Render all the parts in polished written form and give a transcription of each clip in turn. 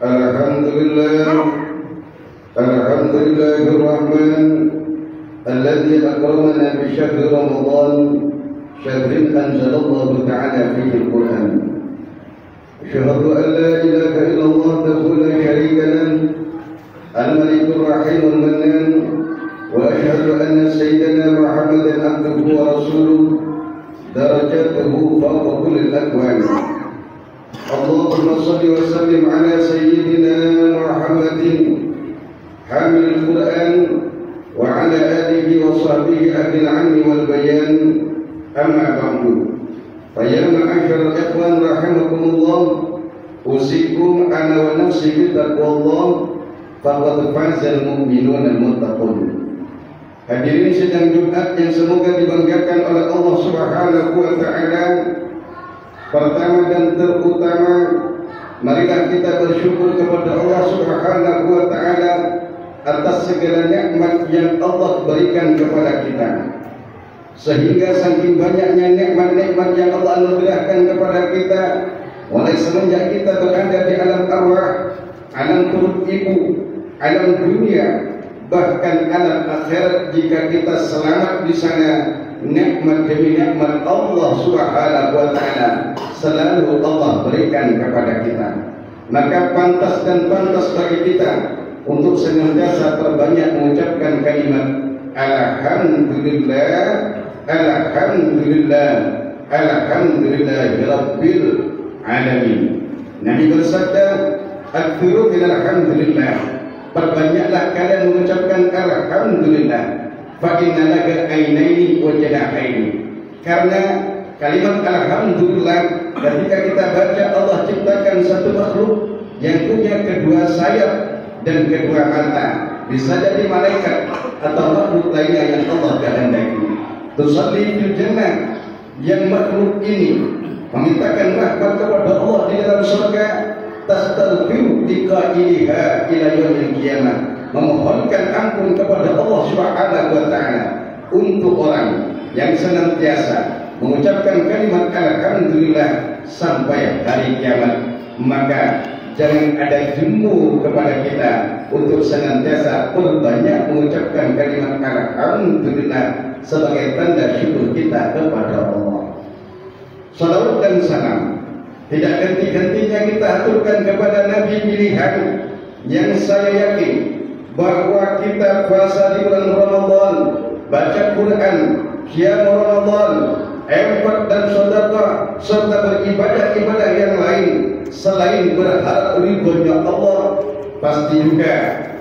الحمد لله الرحمن الذي أكرمنا بشهر رمضان، شهر أنزل الله تعالى فيه القرآن. أشهد أن لا إله إلا الله وحده لا شريك له الملك الرحيم المنان، وأشهد أن سيدنا محمدا عبده ورسوله درجاته فوق كل الأكوان. اللهم صل وسلم على سيدنا محمد حامل القرآن وعلى آله وصحبه أهل العلم والبيان. أما بعد، فيا معاشر الإخوان رحمكم الله، أوصيكم أنا ونفسي بتقوى الله، faqad fazal mu'minun al-muttaqun. Hadirin sidang Jumat yang semoga dibanggakan oleh Allah Subhanahu wa taala. Pertama dan terutama, marilah kita bersyukur kepada Allah Subhanahu wa taala atas segala nikmat yang Allah berikan kepada kita. Sehingga saking banyaknya nikmat-nikmat yang Allah anugerahkan kepada kita, mulai semenjak kita berada di alam arwah, alam perut ibu, alam dunia, bahkan alam akhirat, jika kita selamat di sana, nikmat demi nikmat Allah Subhanahu wa taala selalu Allah berikan kepada kita. Maka pantas dan pantas bagi kita untuk senantiasa terbanyak mengucapkan kalimat alhamdulillah, alhamdulillah, alhamdulillahirabbil alamin. Nabi bersabda, aktsiru min alhamdulillah, perbanyaklah kalian mengucapkan alhamdulillah, fa inna laka ainaini wa janahaini. Karena kalimat alhamdulillah, ketika kita baca, Allah ciptakan satu makhluk yang punya kedua sayap dan kedua mata, bisa jadi malaikat atau makhluk lainnya yang Allah kehendaki. Tusalli fil jannah, yang makhluk ini memintakan rahmat kepada Allah di dalam surga, tastaghfiru liqa'iliha ila yaumil qiyamah, memohonkan ampun kepada Allah Subhanahu wa taala untuk orang yang senantiasa mengucapkan kalimat alhamdulillah sampai hari kiamat. Maka jangan ada jemu kepada kita untuk senantiasa berbanyak mengucapkan kalimat alhamdulillah sebagai tanda syukur kita kepada Allah. Salawat dan salam tidak henti-hentinya kita aturkan kepada Nabi pilihan yang saya yakin bahwa kita puasa di bulan Ramadan, baca Quran, qiyam Ramadan, infak dan sedekah, serta beribadah-ibadah yang lain selain berharap ridhonya Allah, pasti juga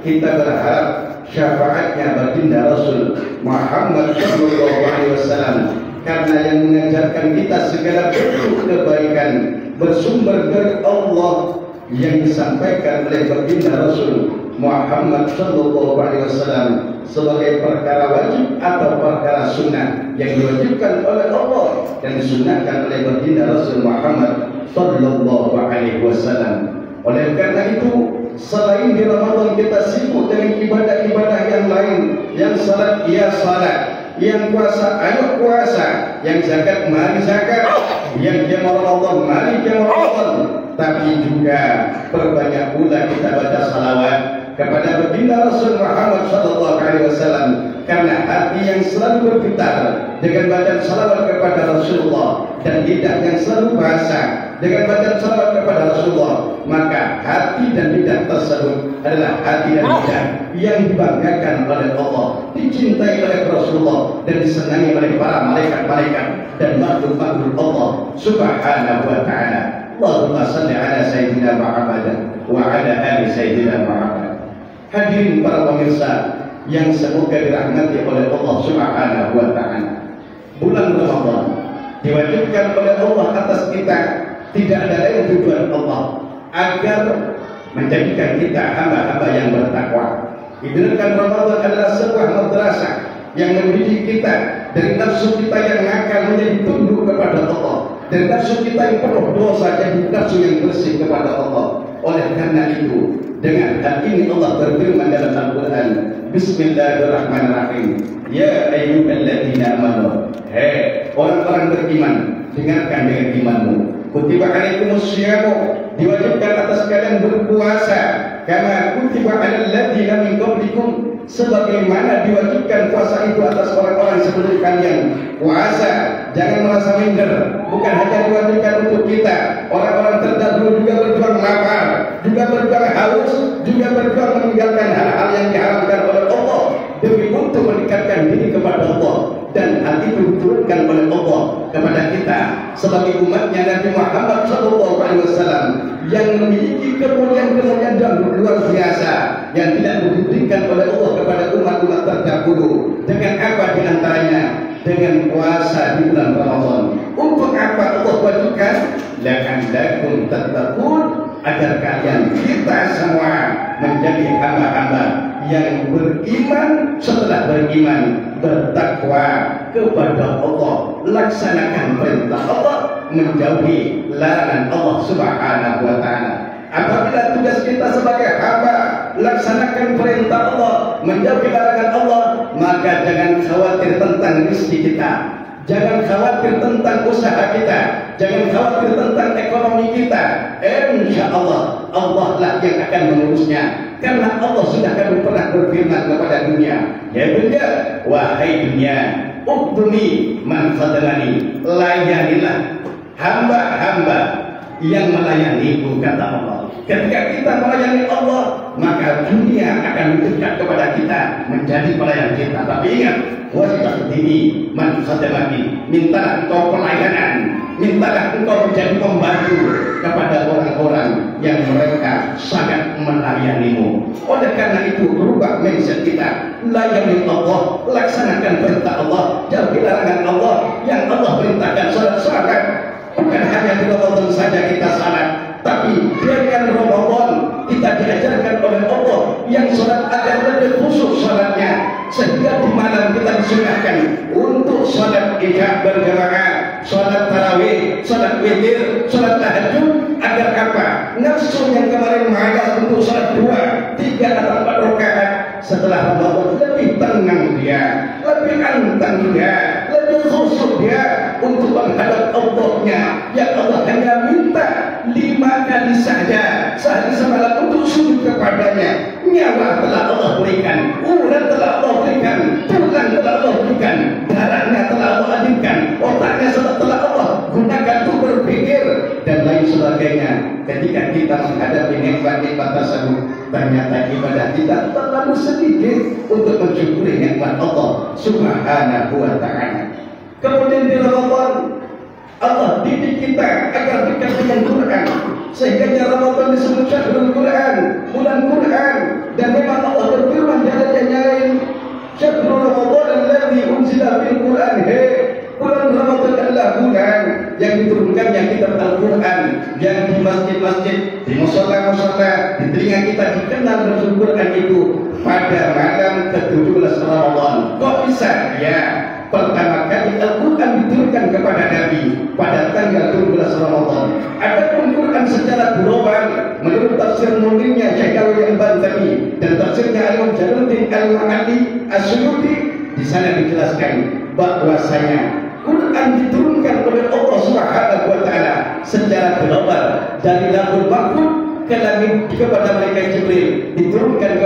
kita berharap syafaatnya baginda Rasul Muhammad sallallahu alaihi wasallam, karena yang mengajarkan kita segala bentuk kebaikan bersumber dari Allah yang disampaikan oleh baginda Rasul Muhammad sallallahu alaihi wasallam sebagai perkara wajib atau perkara sunnah yang diwajibkan oleh Allah dan disunnahkan oleh baginda Rasul Muhammad sallallahu alaihi wasallam. Oleh karena itu, selain di Ramadan kita sibuk dengan ibadah-ibadah yang lain, yang salat ya salat, yang puasa ayo puasa, yang zakat mari zakat, yang qiyam Ramadan mari qiyam Ramadan, tapi juga perbanyak pula kita baca salawat kepada baginda Rasul Muhammad sallallahu alaihi wasallam, karena hati yang selalu bergetar dengan bacaan salawat kepada Rasulullah dan lidah yang selalu basah dengan bacaan salawat kepada Rasulullah, maka hati dan lidah tersebut adalah hati dan lidah yang dibanggakan oleh Allah, dicintai oleh Rasulullah, dan disenangi oleh para malaikat-malaikat dan makhluk-makhluk Allah Subhanahu wa taala. Allahumma salli ala sayyidina Muhammad wa ala ali sayyidina Muhammad. Hadirin para pemirsa yang semoga dirahmati oleh Allah Subhanahu wa taala, bulan Ramadan diwajibkan oleh Allah atas kita, tidak ada lain tujuan Allah agar menjadikan kita hamba-hamba yang bertakwa. Ibaratkan Ramadan adalah sebuah madrasah yang mendidik kita dari nafsu kita yang nakal menjadi tunduk kepada Allah, dari nafsu kita yang penuh dosa jadi nafsu yang bersih kepada Allah. Oleh karena itu, dengan hal ini Allah berfirman dalam Al-Quran, Bismillahirrahmanirrahim, ya ayyuhalladzina amanu, hei orang-orang beriman, dengarkan dengan imanmu, kutiba alaikumus syiyamu, diwajibkan atas kalian berpuasa karena kutiba 'alal ladzina min qablikum, sebagaimana diwajibkan puasa itu atas orang-orang sebelum kalian. Puasa jangan merasa minder, bukan hanya diwajibkan untuk kita, orang-orang terdahulu juga berjuang lapar, juga berjuang haus, juga berjuang meninggalkan hal-hal yang diharamkan oleh Allah demi untuk mendekatkan diri kepada Allah, dan hal itu diturunkan oleh Allah kepada kita sebagai umatnya Nabi Muhammad SAW yang memiliki kemuliaan-kemuliaan yang luar biasa yang tidak diberikan oleh Allah kepada umat-umat terdahulu. Dengan apa diantaranya? Dengan puasa di bulan Ramadan. Untuk apa Allah wajibkan? La'allakum tattaqun, agar kalian, kita semua menjadi hamba-hamba yang beriman, setelah beriman bertakwa kepada Allah, laksanakan perintah Allah, menjauhi larangan Allah Subhanahu wa taala. Apabila tugas kita sebagai hamba laksanakan perintah Allah, menjauhi larangan Allah, maka jangan khawatir tentang rezeki kita, jangan khawatir tentang usaha kita, jangan khawatir tentang ekonomi kita. Insya Allah, Allah lah yang akan mengurusnya. Karena Allah sudah akan pernah berfirman kepada dunia, ya dunia, wahai dunia, ukdumi man khadamani, layanilah hamba-hamba yang melayaniku, kata Allah. Ketika kita melayani Allah, maka dunia akan mendekat kepada kita, menjadi pelayan kita. Tapi ingat, wastaqdimi man khadamani, mintalah engkau pelayanan, mintalah engkau menjadi pembantu kepada orang-orang yang mereka sangat melayanimu. Oleh karena itu, berubah mindset kita, layani Allah, laksanakan perintah Allah, jauhi larangan Allah. Yang Allah perintahkan salat, bukan hanya di Ramadan saja kita salat, tapi dengan Ramadan kita diajarkan oleh Allah yang salat agar lebih khusyuk salatnya, sehingga di malam kita disunahkan untuk salat isya berjamaah, salat tarawih, salat witir, salat tahajud. Agar apa? Nafsu yang kemarin malas untuk salat 2, 3 atau 4 rakaat setelah Ramadan lebih tenang dia, lebih anteng dia, lebih khusyuk dia untuk menghadap Allah-Nya. Ya Allah hanya minta 5 kali saja sehari semalam untuk sujud kepadanya. Nyawa telah Allah berikan, urat telah Allah berikan, tulang telah Allah berikan, darahnya telah Allah hadirkan, otaknya telah Allah gunakan untuk berpikir dan lain sebagainya. Ketika kita menghadapi nikmat-nikmat tersebut, ternyata ibadah kita terlalu sedikit untuk mensyukuri nikmat Allah Subhanahu wa taala. Kemudian di Ramadan Allah didik kita agar dekat dengan Quran, sehingga Ramadan disebut syahrul Quran, bulan Quran. Dan memang Allah berfirman di ayat yang lain, syahrul Ramadan alladzi unzila fil Quran. Bulan Ramadan adalah bulan yang diturunkannya kitab Al-Quran, yang di masjid-masjid, di musola-musola, di telinga kita dikenal Rasul Quran itu pada malam ke-17 Ramadan. Kok bisa? Ya, pertama kali Al-Quran diturunkan kepada Nabi pada tanggal 17 Ramadan. Adapun Quran secara global, menurut tafsir munirnya Syekh Al-Bantani dan tafsirnya Al-Jalaluddin Al-Ma'ali As-Suyuti, di sana dijelaskan bahwasanya Quran diturunkan oleh Allah Subhanahu wa taala secara global dari Lauhul Mahfuz ke langit kepada malaikat Jibril, diturunkan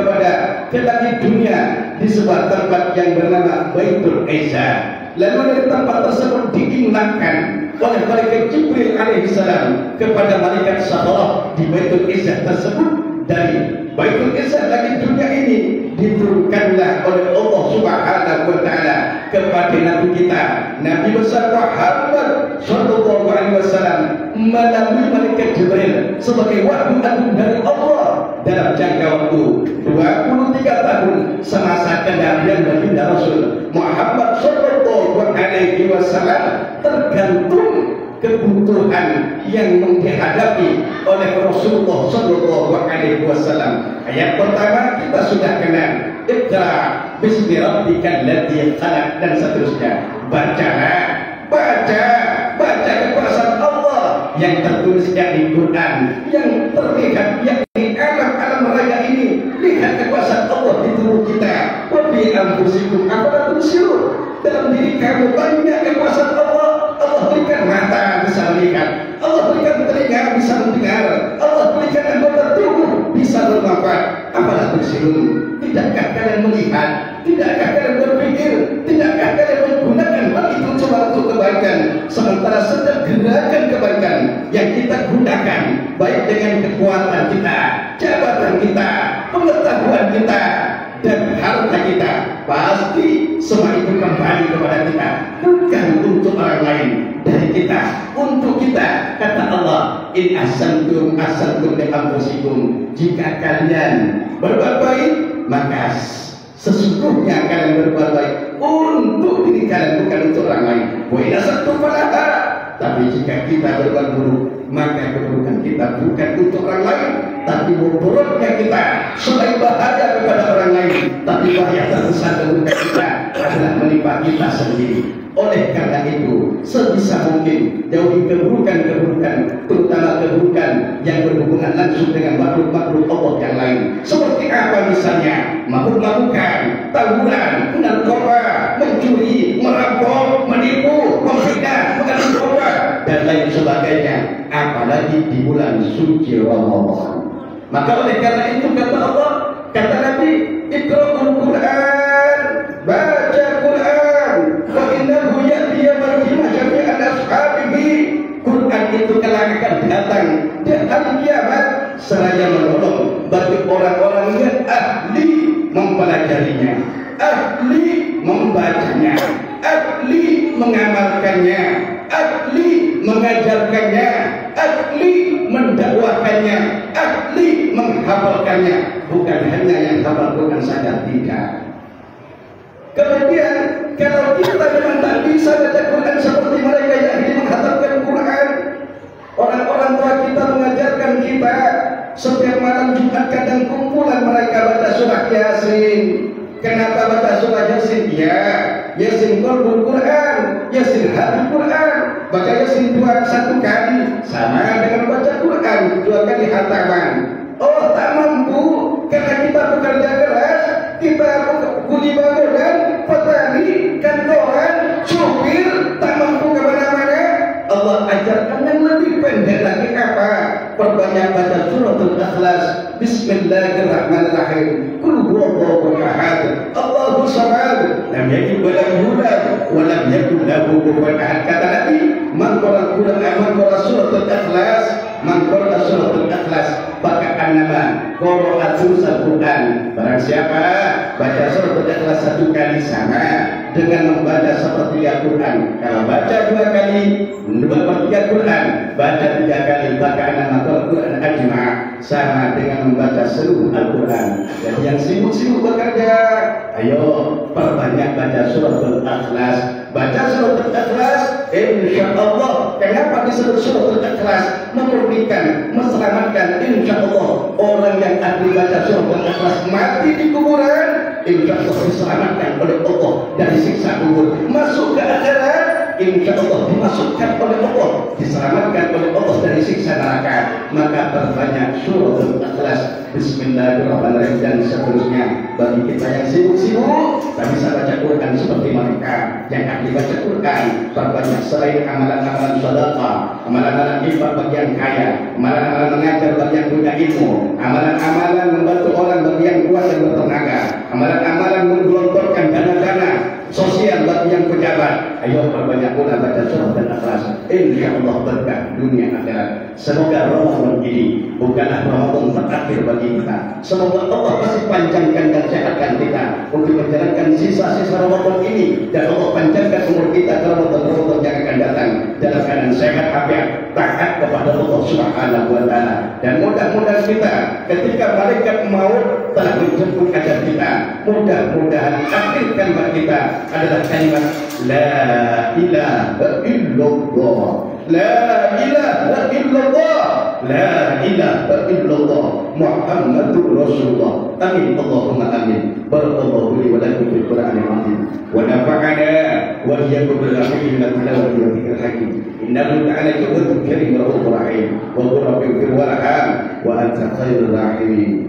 ke langit dunia di sebuah tempat yang bernama Baitul Izza. Lalu dari tempat tersebut diingatkan oleh malaikat Jibril alaihissalam kepada malaikat Sakharah di Baitul Izza tersebut. Dari Baitul Izza langit dunia ini diturunkanlah oleh Allah Subhanahu wa taala kepada Nabi kita, Nabi besar Muhammad sallallahu alaihi wasallam, melalui malaikat Jibril sebagai wahyu agung dari Allah dalam jangka waktu 23 tahun semasa kenabian baginda Rasul Muhammad sallallahu alaihi wasallam, tergantung kebutuhan yang dihadapi oleh Rasulullah sallallahu alaihi wasallam. Ayat pertama kita sudah kenal, Iqra bismi rabbikal ladzi khalaq, dan seterusnya. Baca kekuasaan Allah yang tertulis di Quran, yang terlihat yang di alam raya ini. Lihat kekuasaan Allah di tubuh kita. Wa fi anfusikum afala tubsirun. Dalam diri kamu banyak kekuasaan Allah. Allah berikan mata bisa melihat, Allah berikan telinga telinga bisa mendengar, Allah berikan anggota tubuh bisa bermanfaat. Apalah bersiul? Tidakkah kalian melihat? Tidakkah kalian berpikir? Tidakkah kalian menggunakan hal itu cuma untuk kebaikan? Sementara setiap gerakan kebaikan yang kita gunakan, baik dengan kekuatan kita, jabatan kita, pengetahuan kita, dan harta kita, pasti semua itu kembali kepada kita, bukan untuk orang lain, dari kita, untuk kita. Kata Allah, in ahsantum ahsantum li anfusikum. Jika kalian berbuat baik, maka sesungguhnya kalian berbuat baik untuk diri kalian, bukan untuk orang lain. Wa in ahsantum falaha. Tapi jika kita berbuat buruk, maka keburukan kita bukan untuk orang lain, tapi buruknya kita selain bahaya kepada orang lain, tapi bahaya terbesar keburukan kita adalah menimpa kita sendiri. Oleh karena itu, sebisa mungkin jauhi keburukan-keburukan, terutama keburukan yang berhubungan langsung dengan makhluk-makhluk Allah yang lain. Seperti apa misalnya? Mabuk-mabukan, tawuran, narkoba, mencuri, merampok, menipu, memfitnah, menganiaya dan lain sebagainya. Apalagi di bulan suci Ramadan. Maka oleh karena itu kata Allah, kata Nabi, Iqra'ul Quran, baca Quran, wa innahu ya'ti yawmal qiyamati ala ashabihi. Quran itu kelak akan datang di hari kiamat seraya menolong bagi orang-orang yang ahli mempelajarinya, ahli membacanya, ahli mengamalkannya, ahli mengajarkannya, ahli mendakwakannya, ahli menghafalkannya. Bukan hanya yang hafal Quran saja, tidak. Kemudian kalau kita memang tak bisa baca Quran seperti mereka yang ahli menghafalkan Quran, orang-orang tua kita mengajarkan kita setiap malam Jumat kadang kumpulan mereka baca surah Yasin. Kenapa baca surah Yasin? Ya, Yasin Quran, Yasin Hadis Quran. Baca Yasin satu kali sama dengan baca Quran 2 kali hataman. Oh, tak mampu karena kita bekerja keras, kita kuli bangunan, petani, kantoran, supir, tak mampu kemana-mana. Allah ajarkan yang lebih pendek lagi apa? Perbanyak baca suratul Ikhlas. Bismillahirrahmanirrahim. Qul huwallahu ahad, Allahu samad, lam yalid wa lam yulad wa lam yakul lahu kufuwan ahad. Kata Nabi, man qara Quran, man qara suratul Ikhlas, man qara suratul Ikhlas, annama qira'atul Quran. Barang siapa baca suratul Ikhlas 1 kali sama dengan membaca seperti Al-Quran. Kalau baca 2 kali, membaca Quran, baca 3 kali, maka annama Quran ajma, sama dengan membaca seluruh Al-Quran. Jadi yang sibuk-sibuk bekerja, ayo perbanyak baca suratul Ikhlas. Baca suratul Ikhlas, insya Allah. Kenapa disebut suratul Ikhlas? Memurnikan, meselamatkan. Insya Allah orang yang ahli baca suratul Ikhlas mati di kuburan, insya Allah diselamatkan oleh Allah dari siksa kubur. Masuk ke akhirat, insya Allah dimasukkan oleh Allah, diselamatkan oleh Allah dari siksa neraka. Maka perbanyak suratul Ikhlas, Bismillahirrahmanirrahim dan seterusnya. Bagi kita yang sibuk-sibuk, tak bisa baca Quran seperti mereka yang ahli baca Quran, perbanyak selain amalan-amalan sedekah, amalan-amalan infak bagi yang kaya, amalan-amalan mengajar bagi yang punya ilmu, amalan-amalan membantu orang bagi yang kuat dan bertenaga, amalan-amalan menggelontorkan dana-dana sosial bagi yang pejabat. Ayo perbanyak pula baca surah dan Ikhlas. Insya Allah berkah dunia akhirat. Semoga Ramadan ini bukanlah Ramadan terakhir bagi kita. Semoga Allah masih panjangkan dan sehatkan kita untuk menjalankan sisa-sisa Ramadan ini, dan Allah panjangkan umur kita ke Ramadan yang akan datang dalam keadaan sehat afiat, taat kepada Allah Subhanahu wa taala. Dan mudah-mudahan kita ketika malaikat maut telah menjemput ajal kita, mudah-mudahan akhir kalimat kita adalah kalimat La ilaha illallah, La ilaha illallah, La ilaha illallah, Muhammadur Rasulullah. Amin, Allahumma amin. Barakallahu li wa lakum fil Qur'anil azim wa nafa'ana wa iyyakum bil ayati min al-tilawati wa dhikril hakim. Innahu ta'ala jawadun karim rahmanur rahim wa ghafurur rahim wa anta khairur rahimin.